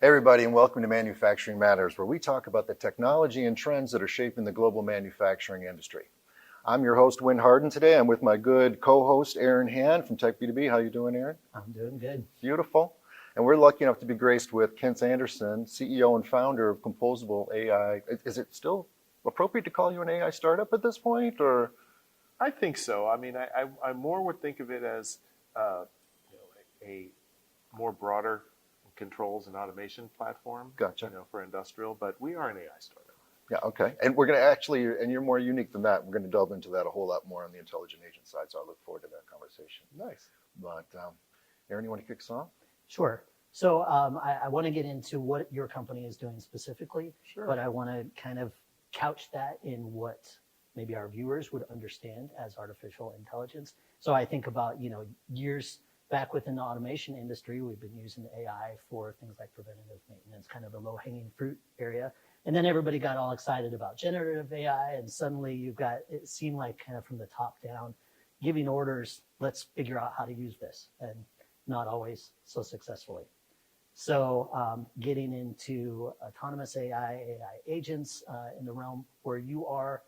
Everybody, and welcome to Manufacturing Matters, where we talk about the technology and trends that are shaping the global manufacturing industry. I'm your host, Winn Hardin. Today, I'm with my good co-host, Aaron Hand from Tech B2B. How you doing, Aaron? I'm doing good. Beautiful. And we're lucky enough to be graced with Kence Anderson, CEO and founder of Composabl AI. Is it still appropriate to call you an AI startup at this point, or? I think so. I mean, I more would think of it as a more broader controls and automation platform. Gotcha. For industrial, but we are an AI startup. Yeah, okay. And we're going to actually, and you're more unique than that. We're going to delve into that a whole lot more on the intelligent agent side, so I look forward to that conversation. Nice. But Aaron, you want to kick us off? Sure. So I want to get into what your company is doing specifically, Sure. but I want to kind of couch that in what maybe our viewers would understand as artificial intelligence. So I think about, years back within the automation industry, we've been using AI for things like preventative maintenance, kind of the low-hanging fruit area. And then everybody got all excited about generative AI, and suddenly it seemed like kind of from the top down, giving orders, let's figure out how to use this, and not always so successfully. So getting into autonomous AI agents in the realm where you are,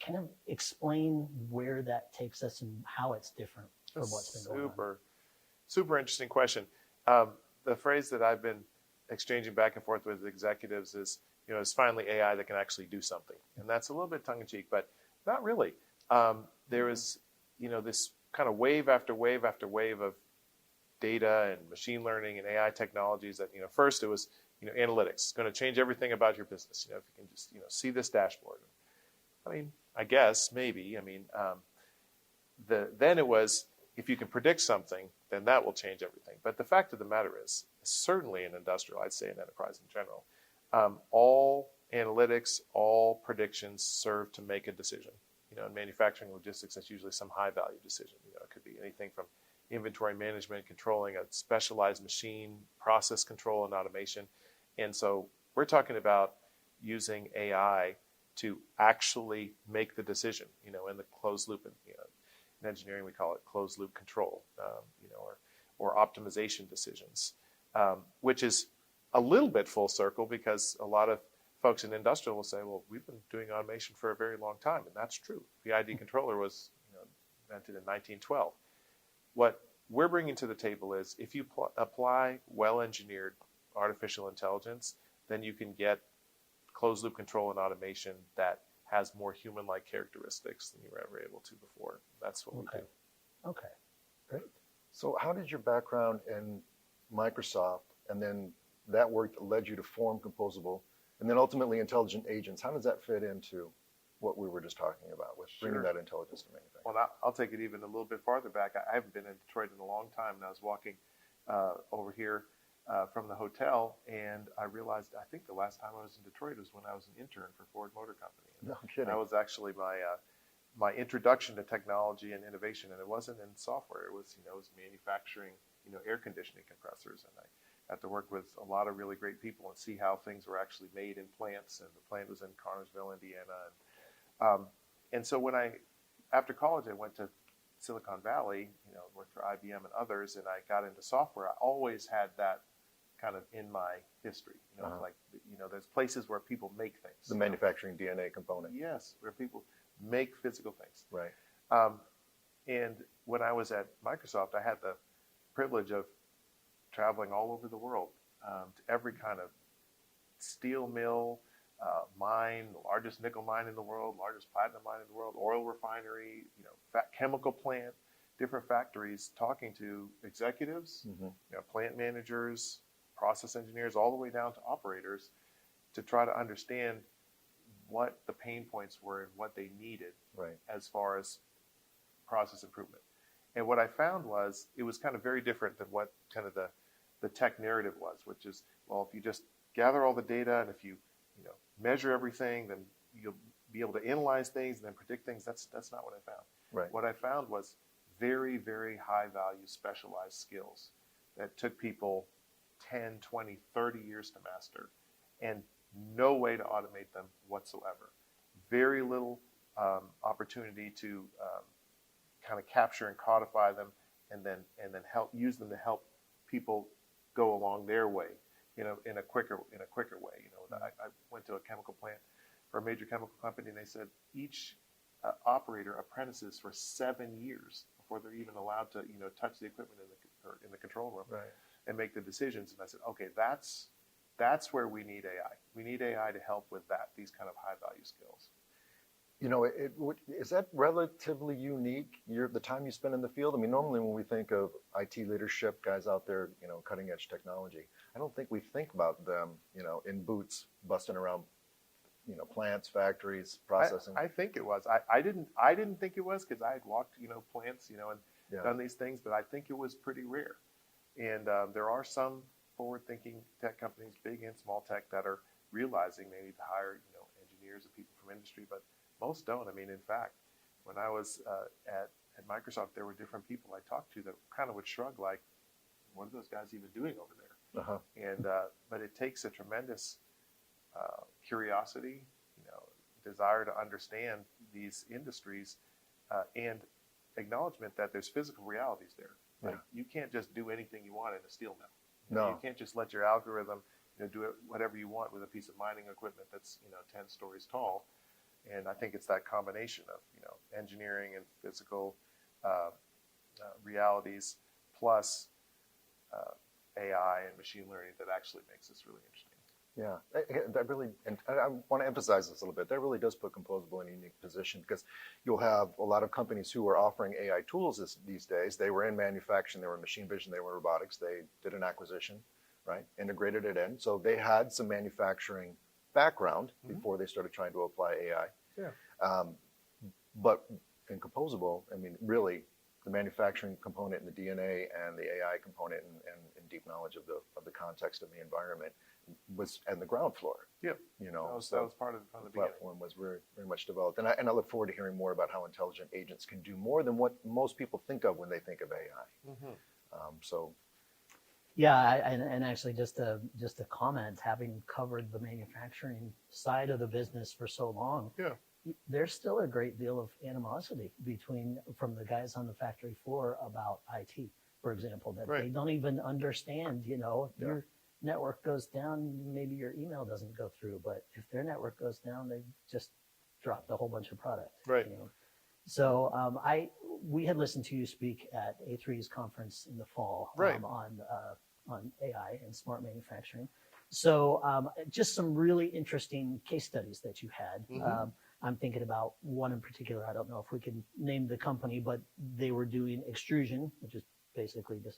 kind of explain where that takes us and how it's different from what's been going on. Super interesting question. The phrase that I've been exchanging back and forth with executives is, it's finally AI that can actually do something. And that's a little bit tongue-in-cheek, but not really. There is, this kind of wave after wave after wave of data and machine learning and AI technologies that, first it was, analytics. It's going to change everything about your business. If you can just, see this dashboard. I mean, I guess, maybe. I mean, then it was, if you can predict something, then that will change everything. But the fact of the matter is, certainly in industrial, I'd say in enterprise in general, all analytics, all predictions serve to make a decision. In manufacturing logistics, that's usually some high-value decision. It could be anything from inventory management, controlling a specialized machine, process control, and automation. And so we're talking about using AI to actually make the decision, in the closed loop. And, in engineering, we call it closed loop control, or optimization decisions, which is a little bit full circle because a lot of folks in industrial will say, well, we've been doing automation for a very long time, and that's true. The ID controller was invented in 1912. What we're bringing to the table is if you apply well-engineered artificial intelligence, then you can get closed loop control and automation that has more human-like characteristics than you were ever able to before. That's what we do. Okay, great. So how did your background in Microsoft and then that work that led you to form Composabl and then ultimately intelligent agents, how does that fit into what we were just talking about with bringing that intelligence to manufacturing? Well, I'll take it even a little bit farther back. I haven't been in Detroit in a long time, and I was walking over here from the hotel, and I realized, I think the last time I was in Detroit was when I was an intern for Ford Motor Company. No kidding. That was actually my introduction to technology and innovation, and it wasn't in software. It was, it was manufacturing, air conditioning compressors, and I got to work with a lot of really great people and see how things were actually made in plants, and the plant was in Carnersville, Indiana. And so after college, I went to Silicon Valley, worked for IBM and others, and I got into software. I always had that kind of in my history, there's places where people make things. The manufacturing DNA component. Yes, where people make physical things. Right. And when I was at Microsoft, I had the privilege of traveling all over the world to every kind of steel mill, mine, the largest nickel mine in the world, largest platinum mine in the world, oil refinery, chemical plant, different factories, talking to executives, plant managers, process engineers, all the way down to operators to try to understand what the pain points were and what they needed as far as process improvement. And what I found was it was kind of very different than what kind of the tech narrative was, which is, well, if you just gather all the data and if you measure everything, then you'll be able to analyze things and then predict things. That's not what I found. Right. What I found was very, very high value specialized skills that took people 10, 20, 30 years to master, and no way to automate them whatsoever. Very little opportunity to kind of capture and codify them and then use them to help people go along their way. in a quicker way. I went to a chemical plant for a major chemical company, and they said each operator apprentices for 7 years before they're even allowed to touch the equipment in the control room Right. and make the decisions. And I said, okay, that's where we need AI. We need AI to help with these kind of high value skills. Is that relatively unique? The time you spend in the field. I mean, normally when we think of IT leadership, guys out there, cutting edge technology, I don't think we think about them, in boots, busting around, plants, factories, processing. I think it was. I didn't think it was because I had walked, plants, and Yeah. done these things, but I think it was pretty rare. And there are some forward-thinking tech companies, big and small tech, that are realizing they need to hire, engineers and people from industry, but most don't. I mean, in fact, when I was at Microsoft, there were different people I talked to that kind of would shrug like, what are those guys even doing over there? Uh-huh. And but it takes a tremendous curiosity, desire to understand these industries, and acknowledgement that there's physical realities there. Like, you can't just do anything you want in a steel mill. No. You can't just let your algorithm do whatever you want with a piece of mining equipment that's 10 stories tall. And I think it's that combination of engineering and physical realities plus AI and machine learning that actually makes this really interesting. Yeah, that really, and I want to emphasize this a little bit. That really does put Composabl in a unique position, because you'll have a lot of companies who are offering AI tools these days. They were in manufacturing, they were in machine vision, they were in robotics. They did an acquisition, right? Integrated it in. So they had some manufacturing background before they started trying to apply AI. Yeah. But in Composabl, I mean, really, the manufacturing component and the DNA and the AI component and deep knowledge of the context of the environment was on the ground floor. Yeah. That was part of the platform was very, very much developed. And I look forward to hearing more about how intelligent agents can do more than what most people think of when they think of AI. So. Yeah, and actually just a comment, having covered the manufacturing side of the business for so long, there's still a great deal of animosity from the guys on the factory floor about IT, for example, that they don't even understand. If your network goes down, maybe your email doesn't go through, but if their network goes down, they've just dropped a whole bunch of product. Right. So we had listened to you speak at A3's conference in the fall on AI and smart manufacturing. So just some really interesting case studies that you had. I'm thinking about one in particular. I don't know if we can name the company, but they were doing extrusion, which is basically just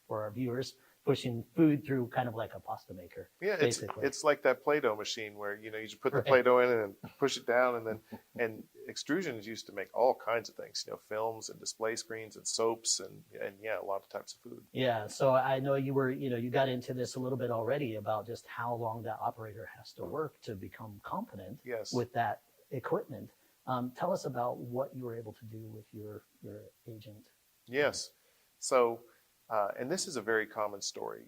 for our viewers, pushing food through kind of like a pasta maker. Yeah, basically. it's like that Play-Doh machine where you just put the Play-Doh in and push it down, and extrusion is used to make all kinds of things, films and display screens and soaps and a lot of types of food. Yeah, so I know you got into this a little bit already about just how long that operator has to work to become competent with that equipment. Tell us about what you were able to do with your agent. Yes, so. And this is a very common story.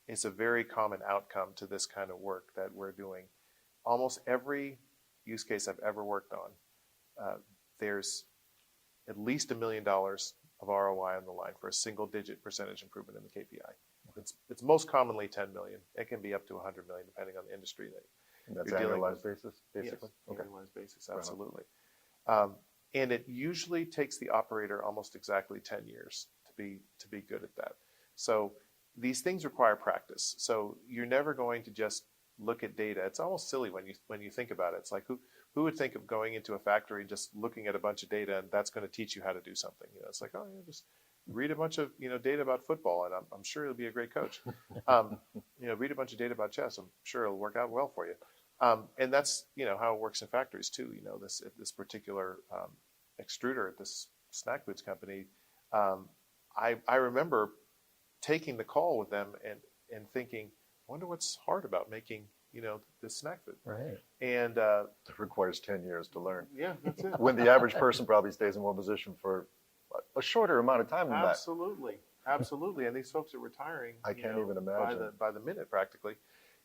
It's a very common outcome to this kind of work that we're doing. Almost every use case I've ever worked on, there's at least $1 million of ROI on the line for a single-digit percentage improvement in the KPI. It's most commonly 10 million. It can be up to 100 million depending on the industry that that's you're dealing annualized with. basis, basically. Yes, annualized basis, absolutely. And it usually takes the operator almost exactly 10 years to be good at that. So these things require practice. So you're never going to just look at data. It's almost silly when you think about it. It's like who would think of going into a factory and just looking at a bunch of data and that's going to teach you how to do something? It's like, just read a bunch of data about football and I'm sure you'll be a great coach. Read a bunch of data about chess. I'm sure it'll work out well for you. And that's how it works in factories too. This particular extruder at this snack foods company, I remember taking the call with them and thinking, I wonder what's hard about making this snack food. Right. And it requires 10 years to learn. Yeah, that's it. When the average person probably stays in one position for a shorter amount of time than that. Absolutely. And these folks are retiring. I can't even imagine. By the minute, practically.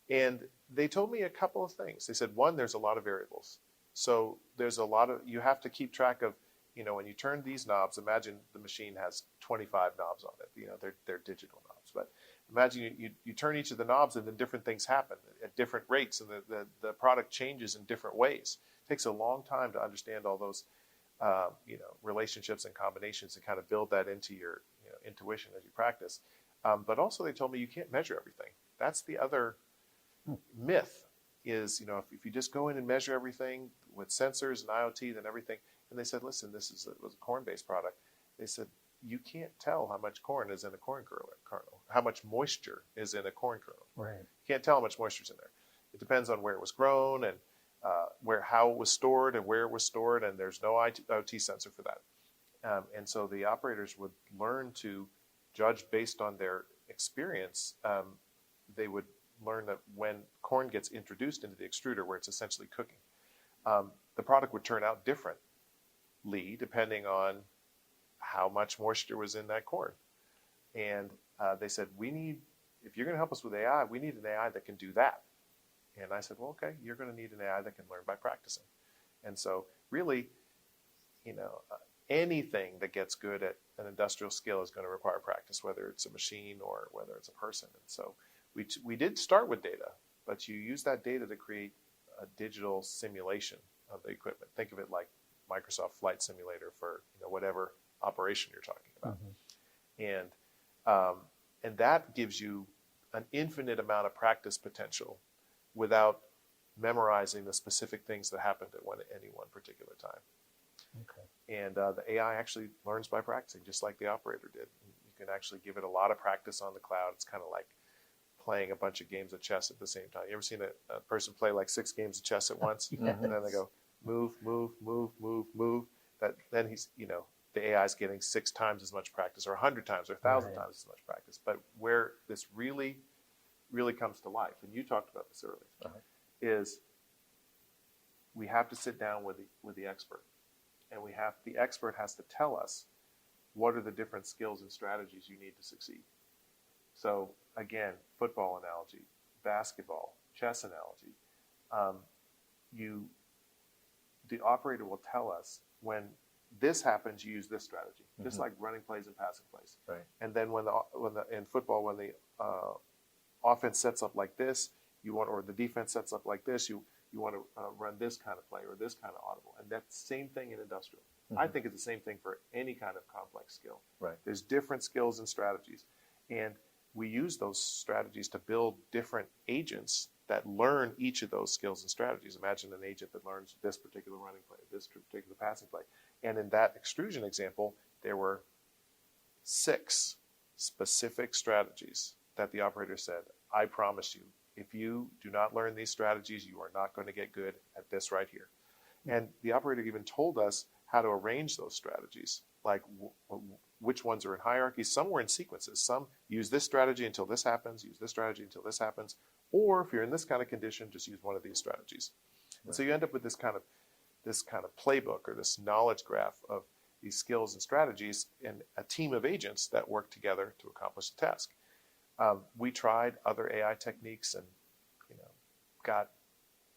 And they told me a couple of things. They said, one, there's a lot of variables. So there's you have to keep track of, when you turn these knobs, imagine the machine has 25 knobs on it. They're digital knobs, but imagine you turn each of the knobs and then different things happen at different rates, and the product changes in different ways. It takes a long time to understand all those relationships and combinations and kind of build that into your intuition as you practice. But also they told me you can't measure everything. That's the other myth is, if you just go in and measure everything with sensors and IoT, then everything. And they said, listen, it was a corn-based product. They said, you can't tell how much corn is in a corn kernel, how much moisture is in a corn kernel. Right. You can't tell how much moisture is in there. It depends on where it was grown and how it was stored and where it was stored, and there's no IoT sensor for that. And so the operators would learn to judge based on their experience. They would learn that when corn gets introduced into the extruder, where it's essentially cooking, the product would turn out differently depending on how much moisture was in that corn. And they said, if you're going to help us with AI, we need an AI that can do that. And I said, well, okay, you're going to need an AI that can learn by practicing. And so really, anything that gets good at an industrial scale is going to require practice, whether it's a machine or whether it's a person. And so we did start with data, but you use that data to create a digital simulation of the equipment. Think of it like Microsoft Flight Simulator for whatever operation you're talking about. Mm-hmm. And that gives you an infinite amount of practice potential without memorizing the specific things that happened at any one particular time. Okay. And the AI actually learns by practicing, just like the operator did. You can actually give it a lot of practice on the cloud. It's kind of like playing a bunch of games of chess at the same time. You ever seen a person play like 6 games of chess at once? Yes. And then they go, move, move, move, move, move. Then he's, the AI is getting 6 times as much practice, or 100 times, or 1,000 times as much practice. But where this really, really comes to life, and you talked about this earlier, is we have to sit down with the expert, and the expert has to tell us what are the different skills and strategies you need to succeed. So again, football analogy, basketball, chess analogy, the operator will tell us when this happens, you use this strategy, just like running plays and passing plays. Right. And then in football, when the offense sets up like this, or the defense sets up like this, you want to run this kind of play or this kind of audible. And that's the same thing in industrial. I think it's the same thing for any kind of complex skill. Right. There's different skills and strategies. And we use those strategies to build different agents that learn each of those skills and strategies. Imagine an agent that learns this particular running play, this particular passing play. And in that extrusion example, there were 6 specific strategies that the operator said, I promise you, if you do not learn these strategies, you are not going to get good at this right here. And the operator even told us how to arrange those strategies, like which ones are in hierarchies. Some were in sequences. Some use this strategy until this happens, use this strategy until this happens. Or if you're in this kind of condition, just use one of these strategies. Right. And so you end up with this kind of playbook or this knowledge graph of these skills and strategies and a team of agents that work together to accomplish the task. We tried other AI techniques and got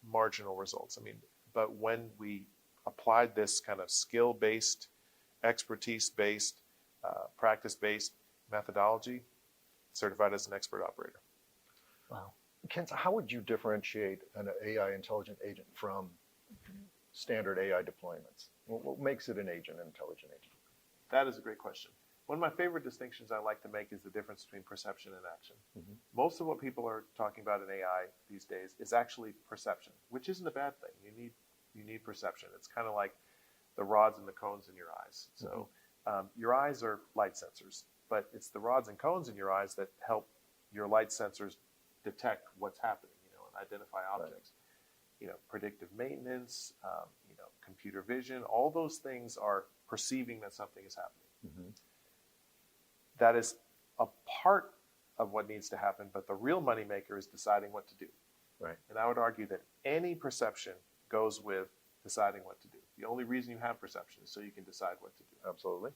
marginal results. But when we applied this kind of skill-based, expertise-based, practice-based methodology, certified as an expert operator. Wow. Kence, how would you differentiate an AI intelligent agent from standard AI deployments? What makes it an agent, an intelligent agent? That is a great question. One of my favorite distinctions I like to make is the difference between perception and action. Most of what people are talking about in AI these days is actually perception, which isn't a bad thing. You need perception. It's kind of like the rods and the cones in your eyes. So your eyes are light sensors, but it's the rods and cones in your eyes that help your light sensors detect what's happening, and identify objects. Right. Predictive maintenance, computer vision, all those things are perceiving that something is happening. That is a part of what needs to happen, but the real moneymaker is deciding what to do. Right. And I would argue that any perception goes with deciding what to do. The only reason you have perception is so you can decide what to do. Absolutely.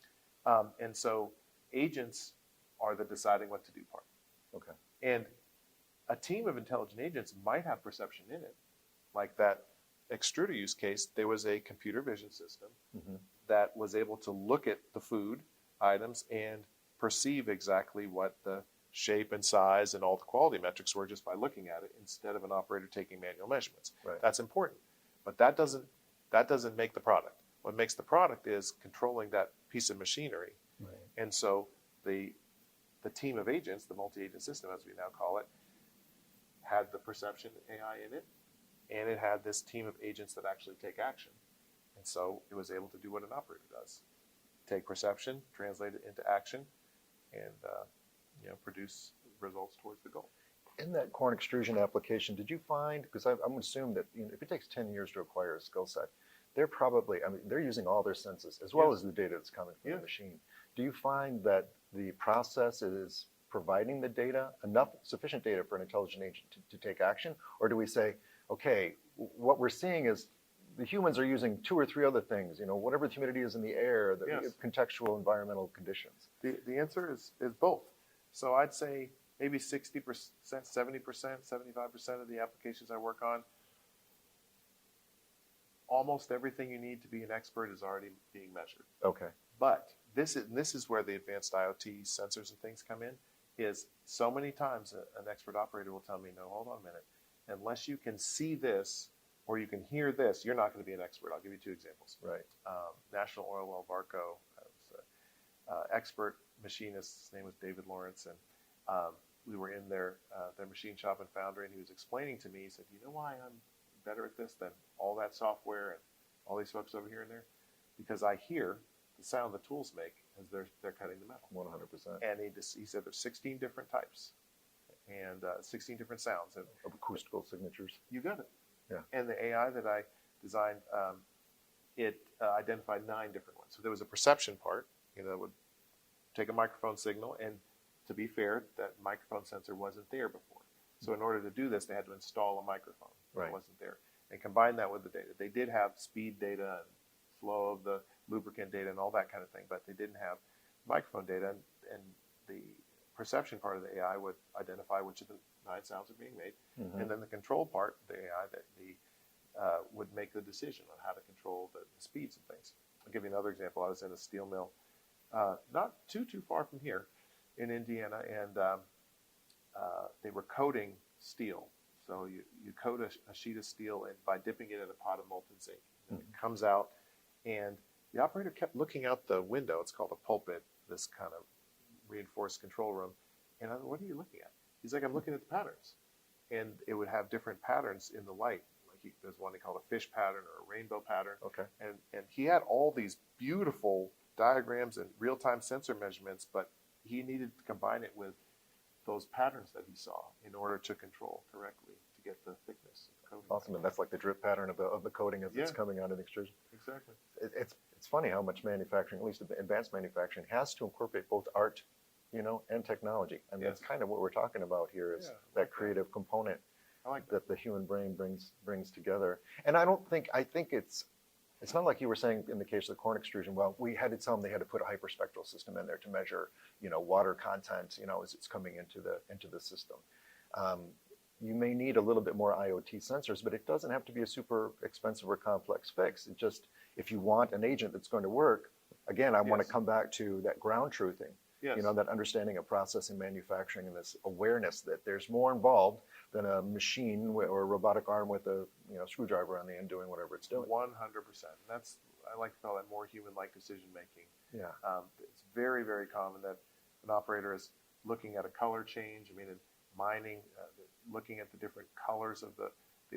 And so agents are the deciding what to do part. Okay. And a team of intelligent agents might have perception in it. Like that extruder use case, there was a computer vision system that was able to look at the food items and perceive exactly what the shape and size and all the quality metrics were just by looking at it instead of an operator taking manual measurements. Right. That's important, but that doesn't make the product. What makes the product is controlling that piece of machinery. Right. And so the team of agents, the multi-agent system as we now call it, had the perception AI in it, and it had this team of agents that actually take action. And so it was able to do what an operator does: take perception, translate it into action, and produce results towards the goal. In that corn extrusion application, did you find, because I'm going to assume that if it takes 10 years to acquire a skill set, they're using all their senses as well as the data that's coming from the machine. Do you find that the process is providing the data, sufficient data for an intelligent agent to take action? Or do we say, okay, what we're seeing is the humans are using 2 or 3 other things, whatever the humidity is in the air, the contextual environmental conditions? The answer is both. So I'd say maybe 60%, 70%, 75% of the applications I work on, almost everything you need to be an expert is already being measured. Okay. But this is where the advanced IoT sensors and things come in, is so many times an expert operator will tell me, no, hold on a minute. Unless you can see this or you can hear this, you're not going to be an expert. I'll give you 2 examples. Right. National Oil Well Varco, expert machinist, his name was David Lawrence, and we were in their machine shop and foundry, and he was explaining to me, he said, you know why I'm better at this than all that software and all these folks over here and there? Because I hear the sound the tools make as they're cutting the metal. 100%. And he said there's 16 different types and 16 different sounds. And of acoustical signatures. You got it. Yeah. And the AI that I designed, it identified 9 different ones. So there was a perception part, that would take a microphone signal, and to be fair, that microphone sensor wasn't there before. So in order to do this, they had to install a microphone. Right. It wasn't there. And combine that with the data. They did have speed data and flow of the lubricant data and all that kind of thing, but they didn't have microphone data, and the perception part of the AI would identify which of the 9 sounds are being made, and then the control part, the AI, would make the decision on how to control the speeds and things. I'll give you another example. I was in a steel mill not too far from here in Indiana, and they were coating steel. So you coat a sheet of steel by dipping it in a pot of molten zinc. And it comes out, and the operator kept looking out the window. It's called a pulpit, this kind of reinforced control room. And I said, what are you looking at? He's like, I'm looking at the patterns. And it would have different patterns in the light. Like there's one they call a fish pattern or a rainbow pattern. Okay. And he had all these beautiful diagrams and real-time sensor measurements, but he needed to combine it with those patterns that he saw in order to control correctly to get the thickness of coating. Awesome. And that's like the drip pattern of the coating as it's coming out of the extrusion. Exactly. It's funny how much manufacturing, at least advanced manufacturing, has to incorporate both art, and technology. And that's kind of what we're talking about here is that creative component that the human brain brings together. And I think it's not like you were saying in the case of the corn extrusion. Well, we had to tell them they had to put a hyperspectral system in there to measure, water content, as it's coming into the system. You may need a little bit more IoT sensors, but it doesn't have to be a super expensive or complex fix. It just, if you want an agent that's going to work, again, I want to come back to that ground truthing. Yes. That understanding of process and manufacturing, and this awareness that there's more involved than a machine or a robotic arm with a screwdriver on the end doing whatever it's doing. 100%. I like to call that more human-like decision making. Yeah. It's very, very common that an operator is looking at a color change. I mean, in mining, looking at the different colors of the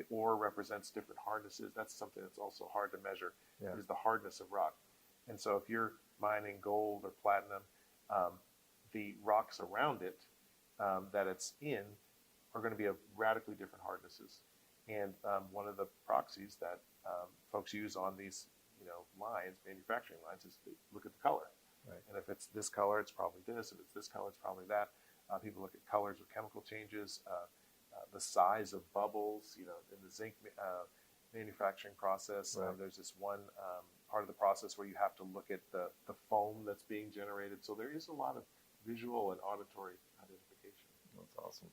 ore represents different hardnesses. That's something that's also hard to measure. Is the hardness of rock. And so if you're mining gold or platinum, the rocks around it that it's in are going to be of radically different hardnesses. And one of the proxies that folks use on these lines, manufacturing lines, is to look at the color. Right. And if it's this color, it's probably this. If it's this color, it's probably that. People look at colors with chemical changes, the size of bubbles, in the zinc manufacturing process. Right. There's this one part of the process where you have to look at the foam that's being generated. So there is a lot of visual and auditory identification. That's awesome.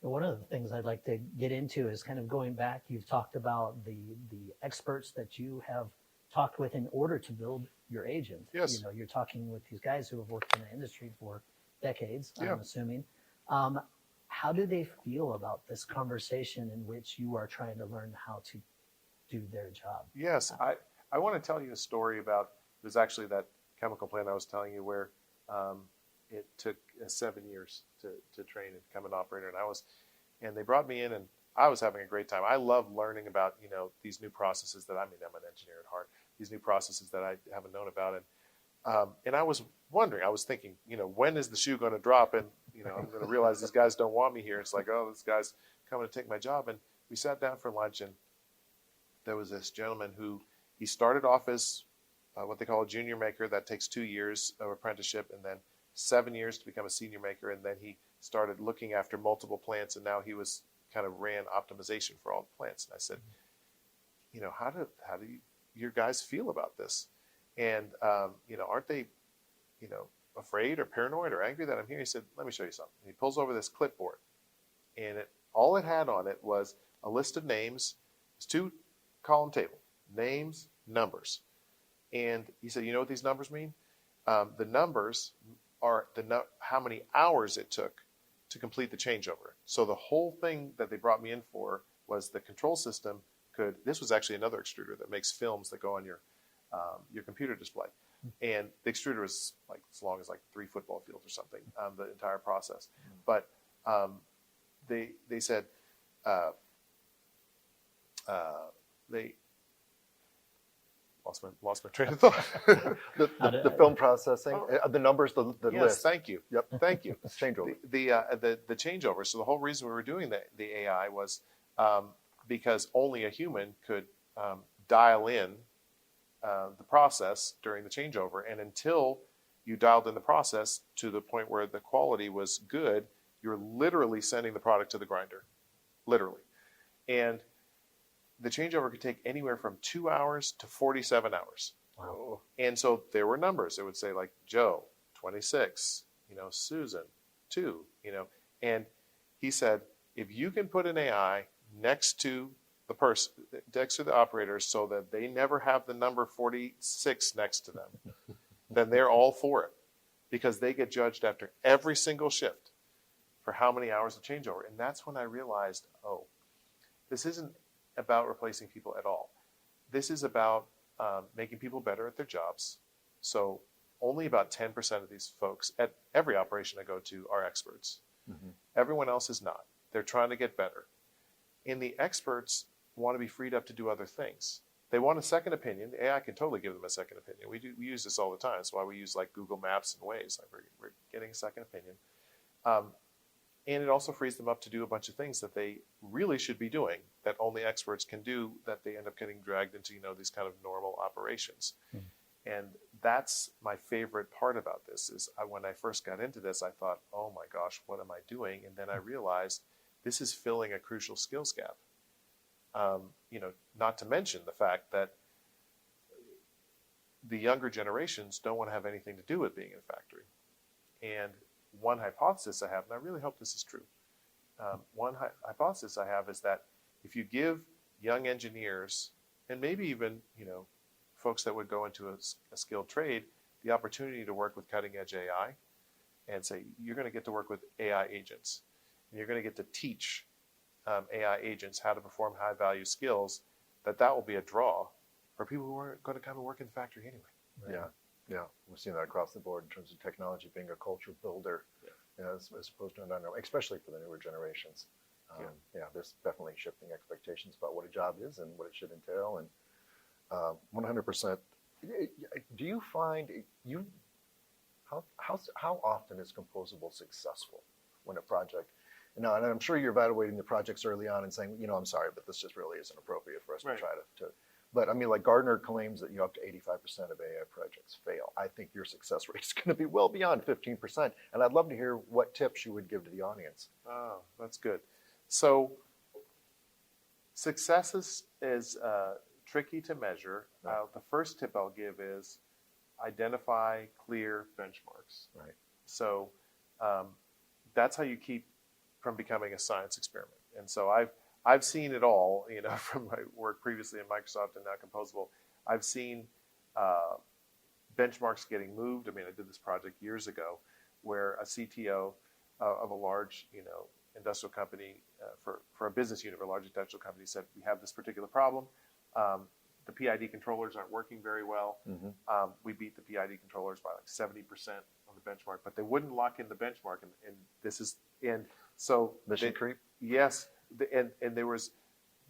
One of the things I'd like to get into is kind of going back. You've talked about the experts that you have talked with in order to build your agent. Yes. You're talking with these guys who have worked in the industry for decades, Yeah. I'm assuming. How do they feel about this conversation in which you are trying to learn how to do their job? Yes, I want to tell you a story about, it was actually that chemical plant I was telling you where it took 7 years to train and become an operator. And they brought me in and I was having a great time. I love learning about, these new processes that, I'm an engineer at heart, these new processes that I haven't known about. And I was wondering, I was thinking, when is the shoe going to drop? And, I'm going to realize these guys don't want me here. It's like, oh, this guy's coming to take my job. And we sat down for lunch and there was this gentleman who, he started off as what they call a junior maker. That takes 2 years of apprenticeship and then 7 years to become a senior maker. And then he started looking after multiple plants. And now he was kind of ran optimization for all the plants. And I said, how do your guys feel about this? And, aren't they, afraid or paranoid or angry that I'm here? He said, let me show you something. And he pulls over this clipboard and all it had on it was a list of names. It's 2-column table, names, numbers. And he said, you know what these numbers mean? The numbers are how many hours it took to complete the changeover. So the whole thing that they brought me in for was the control system this was actually another extruder that makes films that go on your computer display. And the extruder is like as long as like 3 football fields or something, the entire process. But they said they lost my train of thought. the film processing, the numbers, the Yes, list. thank you. Yep. Thank you. Changeover. The changeover. So the whole reason we were doing the AI was because only a human could dial in the process during the changeover. And until you dialed in the process to the point where the quality was good, you're literally sending the product to the grinder, literally. And the changeover could take anywhere from 2 hours to 47 hours. Wow. And so there were numbers. It would say like Joe, 26, Susan, 2, and he said, if you can put an AI next to the person, next to the operators so that they never have the number 46 next to them, then they're all for it because they get judged after every single shift for how many hours of changeover. And that's when I realized, oh, this isn't about replacing people at all. This is about making people better at their jobs. So only about 10% of these folks at every operation I go to are experts. Mm-hmm. Everyone else is not. They're trying to get better. And the experts want to be freed up to do other things. They want a second opinion. The AI can totally give them a second opinion. We use this all the time. That's why we use like Google Maps and Waze. Like we're getting a second opinion. And it also frees them up to do a bunch of things that they really should be doing that only experts can do, that they end up getting dragged into, these kind of normal operations. Mm-hmm. And that's my favorite part about this is when I first got into this, I thought, oh my gosh, what am I doing? And then I realized this is filling a crucial skills gap. Not to mention the fact that the younger generations don't want to have anything to do with being in a factory. And one hypothesis I have, and I really hope this is true, one hypothesis I have is that if you give young engineers, and maybe even, folks that would go into a skilled trade, the opportunity to work with cutting edge AI and say, you're going to get to work with AI agents, and you're going to get to teach AI agents how to perform high value skills, that will be a draw for people who are going to come and work in the factory anyway. Right? Yeah. We're seeing that across the board in terms of technology being a culture builder, as opposed to an unknown, especially for the newer generations. There's definitely shifting expectations about what a job is and what it should entail. And 100%. Do you find how often is Composabl successful when a project? Now, and I'm sure you're evaluating the projects early on and saying, I'm sorry, but this just really isn't appropriate for us to try to. But I mean, like Gardner claims that up to 85% of AI projects fail. I think your success rate is going to be well beyond 15%. And I'd love to hear what tips you would give to the audience. Oh, that's good. So success is tricky to measure. Right. The first tip I'll give is identify clear benchmarks. Right. So that's how you keep from becoming a science experiment. And so I've seen it all, from my work previously in Microsoft and now Composabl. I've seen benchmarks getting moved. I mean, I did this project years ago where a CTO of a large, industrial company for a business unit of a large industrial company said, we have this particular problem. The PID controllers aren't working very well. We beat the PID controllers by like 70% on the benchmark, but they wouldn't lock in the benchmark. And so Mission creep? Yes. And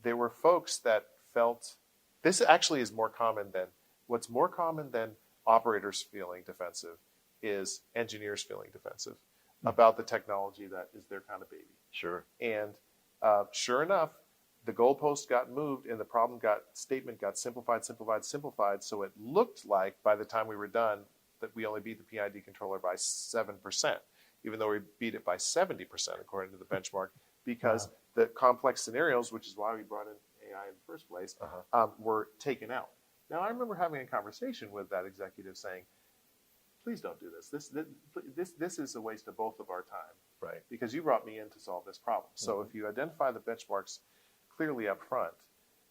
there were folks that felt this actually is more common than what's more common than operators feeling defensive is engineers feeling defensive about the technology that is their kind of baby. Sure. And sure enough, the goalpost got moved and the statement got simplified. So it looked like by the time we were done that we only beat the PID controller by 7%, even though we beat it by 70% according to the benchmark, because the complex scenarios, which is why we brought in AI in the first place, were taken out. Now, I remember having a conversation with that executive saying, please don't do this. This is a waste of both of our time. Right. Because you brought me in to solve this problem. So if you identify the benchmarks clearly up front,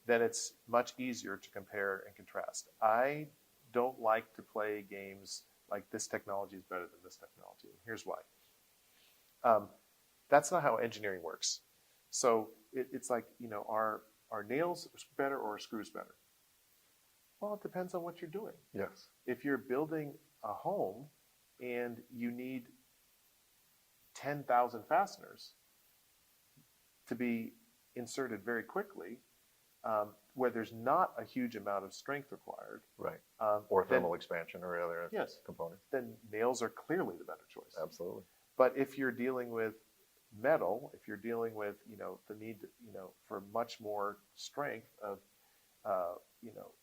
then it's much easier to compare and contrast. I don't like to play games like this technology is better than this technology. And here's why. That's not how engineering works. So it's like, are nails better or are screws better? Well, it depends on what you're doing. Yes. If you're building a home and you need 10,000 fasteners to be inserted very quickly, where there's not a huge amount of strength required. Right. Or thermal expansion or other components. Then nails are clearly the better choice. Absolutely. But if you're dealing with metal, if you're dealing with, the need, for much more strength of,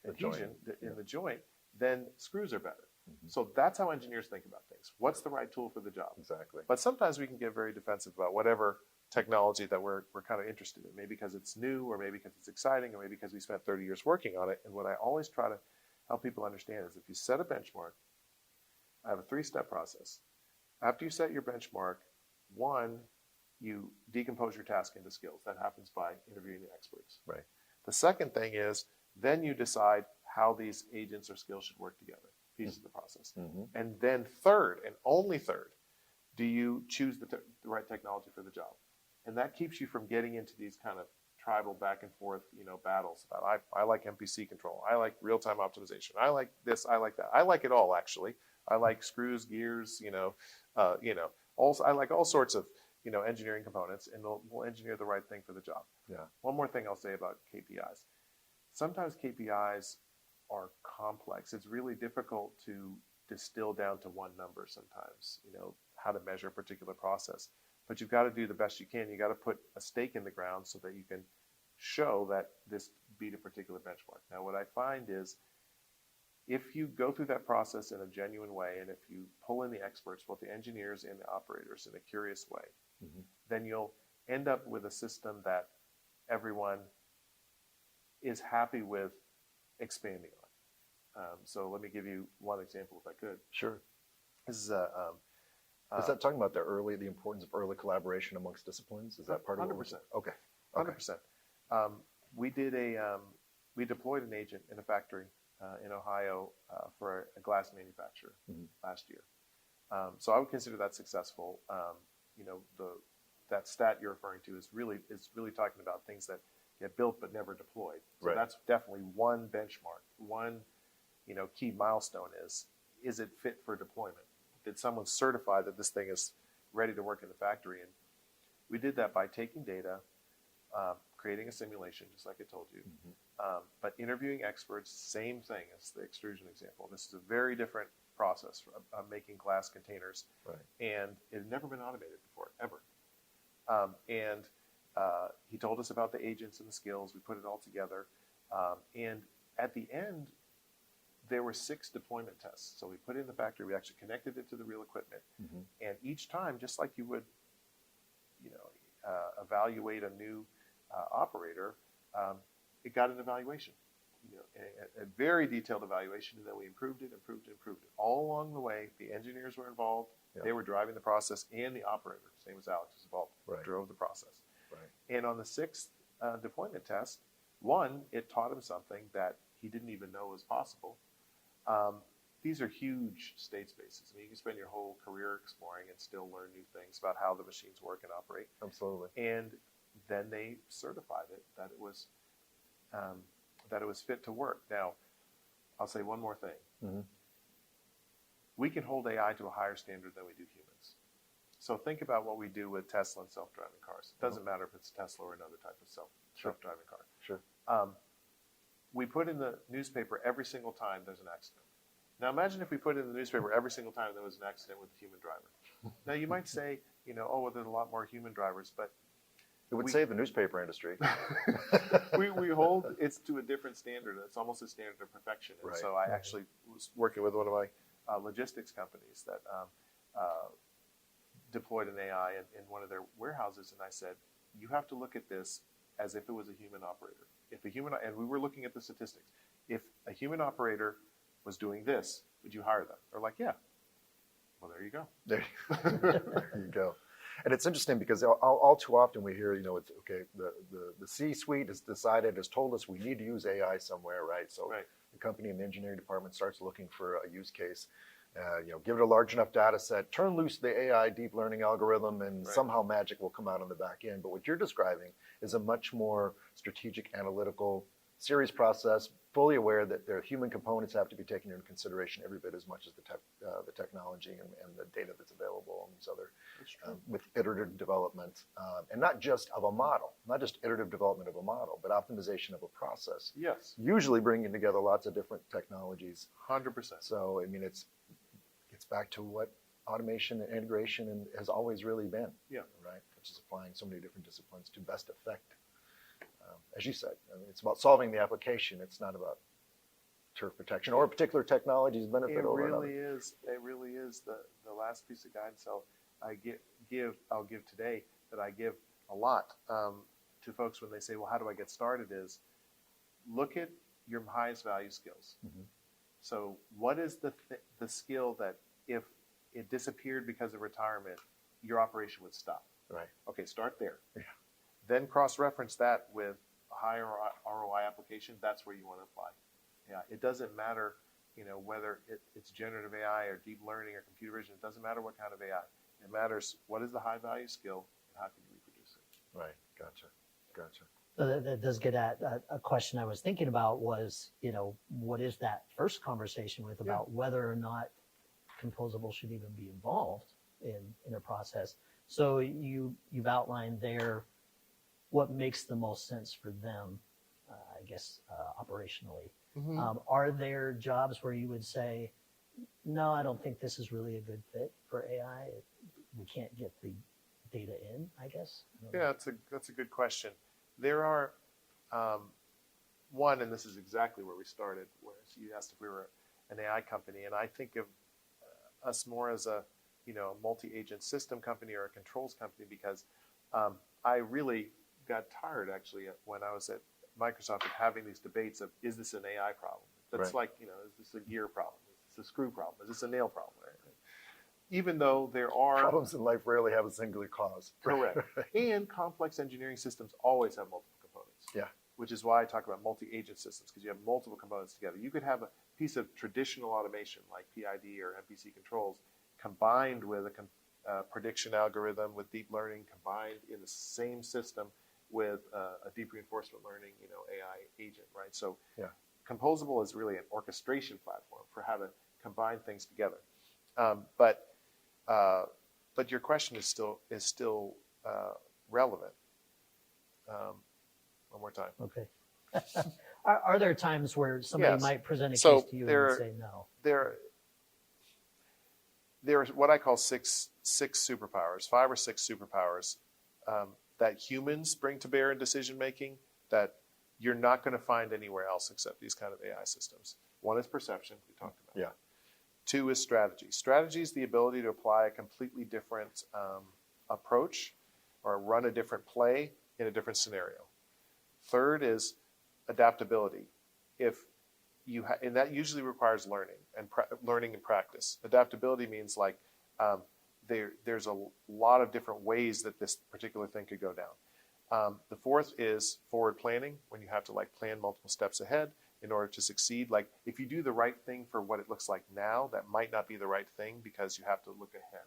adhesion in the joint, then screws are better. So that's how engineers think about things. What's the right tool for the job? Exactly. But sometimes we can get very defensive about whatever technology that we're kind of interested in, maybe because it's new, or maybe because it's exciting, or maybe because we spent 30 years working on it. And what I always try to help people understand is if you set a benchmark, I have a 3-step process. After you set your benchmark, 1, you decompose your task into skills. That happens by interviewing the experts. Right. The second thing is then you decide how these agents or skills should work together, pieces of the process. And then third, and only third, do you choose the right technology for the job. And that keeps you from getting into these kind of tribal back and forth, battles about I like MPC control, I like real-time optimization, I like this, I like that. I like it all, actually. I like screws, gears, also I like all sorts of engineering components, and we'll engineer the right thing for the job. Yeah. One more thing I'll say about KPIs. Sometimes KPIs are complex. It's really difficult to distill down to one number sometimes, how to measure a particular process. But you've got to do the best you can. You got to put a stake in the ground so that you can show that this beat a particular benchmark. Now, what I find is if you go through that process in a genuine way, and if you pull in the experts, both the engineers and the operators, in a curious way, then you'll end up with a system that everyone is happy with expanding on. So let me give you one example, if I could. Sure. This is is that talking about the importance of early collaboration amongst disciplines? Is that part of it? 100%. Okay. 100%. We deployed an agent in a factory in Ohio for a glass manufacturer last year. So I would consider that successful. That stat you're referring to is really talking about things that get built but never deployed. So that's definitely one benchmark. One key milestone is it fit for deployment? Did someone certify that this thing is ready to work in the factory? And we did that by taking data, creating a simulation, just like I told you, but interviewing experts, same thing as the extrusion example. This is a very different process of making glass containers, and it had never been automated before, ever. And he told us about the agents and the skills. We put it all together, and at the end, there were 6 deployment tests. So we put it in the factory. We actually connected it to the real equipment, and each time, just like you would, evaluate a new operator, it got an evaluation, a very detailed evaluation, and then we improved it. All along the way, the engineers were involved. They were driving the process, and the operator, same as Alex, was involved, drove the process. And on the 6th deployment test, 1, it taught him something that he didn't even know was possible. these are huge state spaces. I mean, you can spend your whole career exploring and still learn new things about how the machines work and operate. Absolutely. And then they certified it that it was fit to work. Now, I'll say one more thing. Mm-hmm. We can hold AI to a higher standard than we do humans. So think about what we do with Tesla and self-driving cars. It doesn't matter if it's Tesla or another type of self-driving car. Sure. We put in the newspaper every single time there's an accident. Now imagine if we put in the newspaper every single time there was an accident with a human driver. Now you might say, oh, well, there's a lot more human drivers, but It would save the newspaper industry. we hold it to a different standard. It's almost a standard of perfection. And Right. so I actually was working with one of my logistics companies that deployed an AI in one of their warehouses, and I said, you have to look at this as if it was a human operator. And we were looking at the statistics. If a human operator was doing this, would you hire them? They're like, yeah. Well, there you go. There you go. And it's interesting because all too often we hear, it's okay, the C-suite has decided, has told us we need to use AI somewhere, right? So Right. the company in the engineering department starts looking for a use case, give it a large enough data set, turn loose the AI deep learning algorithm, and Right. somehow magic will come out on the back end. But what you're describing is a much more strategic, analytical, serious process, fully aware that their human components have to be taken into consideration every bit as much as the technology and the data that's available and these other, with iterative development, and not just of a model, not just iterative development of a model, but optimization of a process. Yes. Usually bringing together lots of different technologies. 100%. So, I mean, it's back to what automation and integration has always really been. Yeah. Right. Which is applying so many different disciplines to best effect. As you said, I mean, it's about solving the application. It's not about turf protection or a particular techony's benefit over another. It really is the last piece of guidance I'll give today, that I give a lot to folks when they say, well, how do I get started, is look at your highest value skills. Mm-hmm. So what is the skill that if it disappeared because of retirement, your operation would stop? Right. Okay, start there. Yeah. Then cross-reference that with a higher ROI application. That's where you want to apply. Yeah, it doesn't matter, whether it's generative AI or deep learning or computer vision. It doesn't matter what kind of AI. It matters what is the high-value skill and how can you reproduce it. Right. Gotcha. So that does get at a question I was thinking about was, what is that first conversation with about whether or not Composabl should even be involved in a process. So you've outlined there what makes the most sense for them, I guess, operationally. Mm-hmm. Are there jobs where you would say, no, I don't think this is really a good fit for AI? We can't get the data in, I guess? Yeah, that's a good question. There are, one, and this is exactly where we started, where you asked if we were an AI company, and I think of us more as a multi-agent system company or a controls company, because I really got tired, actually, when I was at Microsoft, of having these debates of, is this an AI problem? That's right. is this a gear problem? Is this a screw problem? Is this a nail problem? Even though there are Problems in life rarely have a singular cause. correct, and complex engineering systems always have multiple components. Yeah. Which is why I talk about multi-agent systems, because you have multiple components together. You could have a piece of traditional automation like PID or MPC controls combined with a prediction algorithm with deep learning, combined in the same system with a deep reinforcement learning, AI agent, right? So yeah. Composabl is really an orchestration platform for how to combine things together. But your question is still relevant. One more time. Okay. Are there times where somebody Yes. might present a So case to you there- and say no? There are what I call six superpowers, 5 or 6 superpowers that humans bring to bear in decision making that you're not going to find anywhere else except these kind of AI systems. 1 is perception, we talked about. Yeah. 2 is strategy. Strategy is the ability to apply a completely different approach or run a different play in a different scenario. 3rd is adaptability. And that usually requires learning and practice. Adaptability means there's a lot of different ways that this particular thing could go down. The 4th is forward planning, when you have to plan multiple steps ahead. in order to succeed. Like if you do the right thing for what it looks like now, that might not be the right thing because you have to look ahead.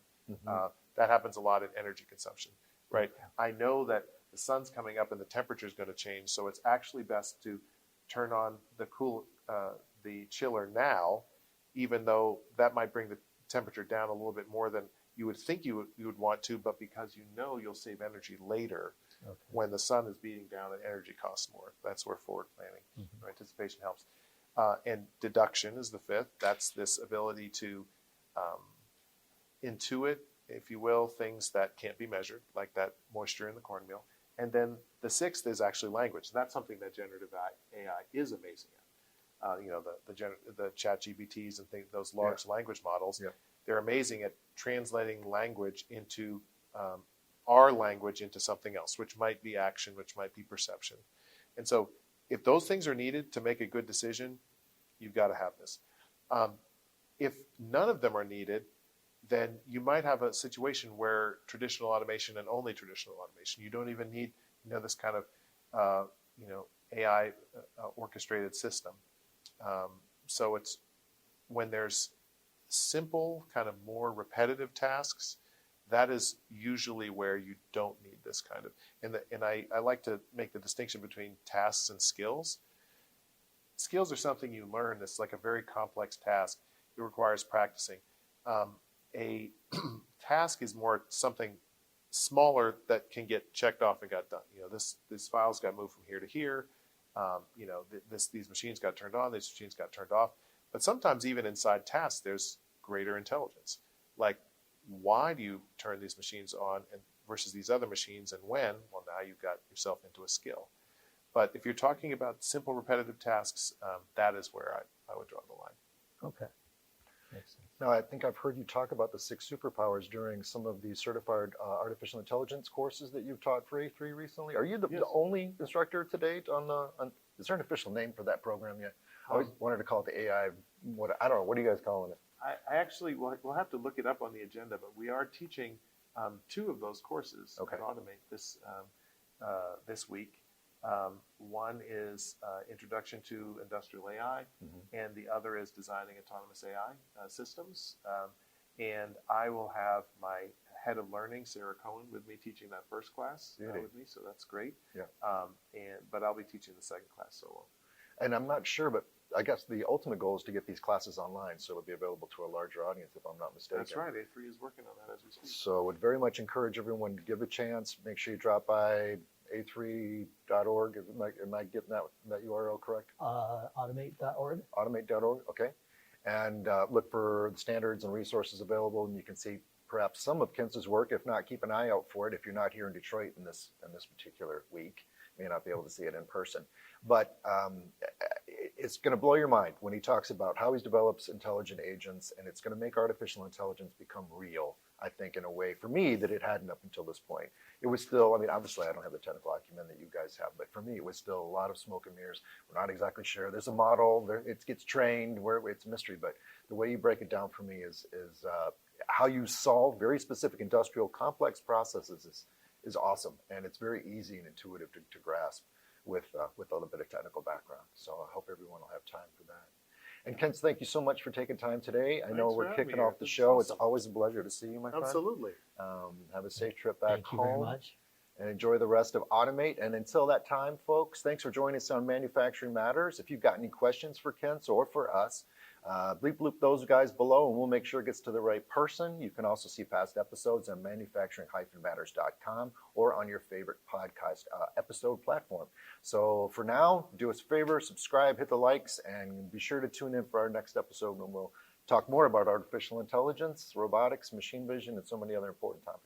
That happens a lot in energy consumption, right? I know that the sun's coming up and the temperature is going to change, so it's actually best to turn on the chiller now, even though that might bring the temperature down a little bit more than you would think you would want to, but because you know you'll save energy later when the sun is beating down and energy costs more. That's where forward planning or anticipation helps. And deduction is the fifth. That's this ability to intuit, if you will, things that can't be measured, like that moisture in the cornmeal. And then the sixth is actually language. That's something that generative AI is amazing at. The chat GPTs and those large language models, they're amazing at translating language into our language into something else, which might be action, which might be perception. And so if those things are needed to make a good decision, you've got to have this. If none of them are needed, then you might have a situation where traditional automation and only traditional automation, you don't even need this kind of AI orchestrated system. So it's when there's simple, kind of more repetitive tasks, that is usually where you don't need this kind of, and I like to make the distinction between tasks and skills. Skills are something you learn that's like a very complex task. It requires practicing. A task is more something smaller that can get checked off and got done. This files got moved from here to here. These machines got turned on, these machines got turned off. But sometimes even inside tasks, there's greater intelligence. Like, why do you turn these machines on versus these other machines, and when? Well, now you've got yourself into a skill. But if you're talking about simple repetitive tasks, that is where I would draw the line. Okay. Makes sense. Now, I think I've heard you talk about the 6 superpowers during some of the certified artificial intelligence courses that you've taught for A3 recently. Are you the only instructor to date on is there an official name for that program yet? I always wanted to call it the AI, I don't know, what are you guys calling it? I actually, we'll have to look it up on the agenda, but we are teaching 2 of those courses on Automate this week. One is Introduction to Industrial AI, and the other is Designing Autonomous AI Systems. And I will have my head of learning, Sarah Cohen, with me teaching that first class with me, so that's great. But I'll be teaching the second class solo. And I'm not sure, but I guess the ultimate goal is to get these classes online, so it'll be available to a large audience, if I'm not mistaken. That's right. A3 is working on that as we speak. So would very much encourage everyone to give it a chance. Make sure you drop by a3.org. Am I getting that URL correct? Automate.org. Automate.org, okay. And look for the standards and resources available, and you can see perhaps some of Kence's work. If not, keep an eye out for it. If you're not here in Detroit in this particular week, you may not be able to see it in person. But it's going to blow your mind when he talks about how he develops intelligent agents, and it's going to make artificial intelligence become real, I think, in a way, for me, that it hadn't up until this point. It was still, obviously I don't have the technical acumen that you guys have, but for me, it was still a lot of smoke and mirrors. We're not exactly sure. There's a model, it gets trained, it's a mystery, but the way you break it down for me is how you solve very specific industrial complex processes is awesome, and it's very easy and intuitive to grasp with a little bit of technical background. So I hope everyone will have time for that. And Kence, thank you so much for taking time today. I know we're kicking off the show. Awesome. It's always a pleasure to see you, my friend. Absolutely. Have a safe trip back home. Thank you very much. And enjoy the rest of Automate. And until that time, folks, thanks for joining us on Manufacturing Matters. If you've got any questions for Kence or for us, bleep bloop those guys below, and we'll make sure it gets to the right person. You can also see past episodes on manufacturing-matters.com or on your favorite podcast episode platform. So for now, do us a favor, subscribe, hit the likes, and be sure to tune in for our next episode when we'll talk more about artificial intelligence, robotics, machine vision, and so many other important topics.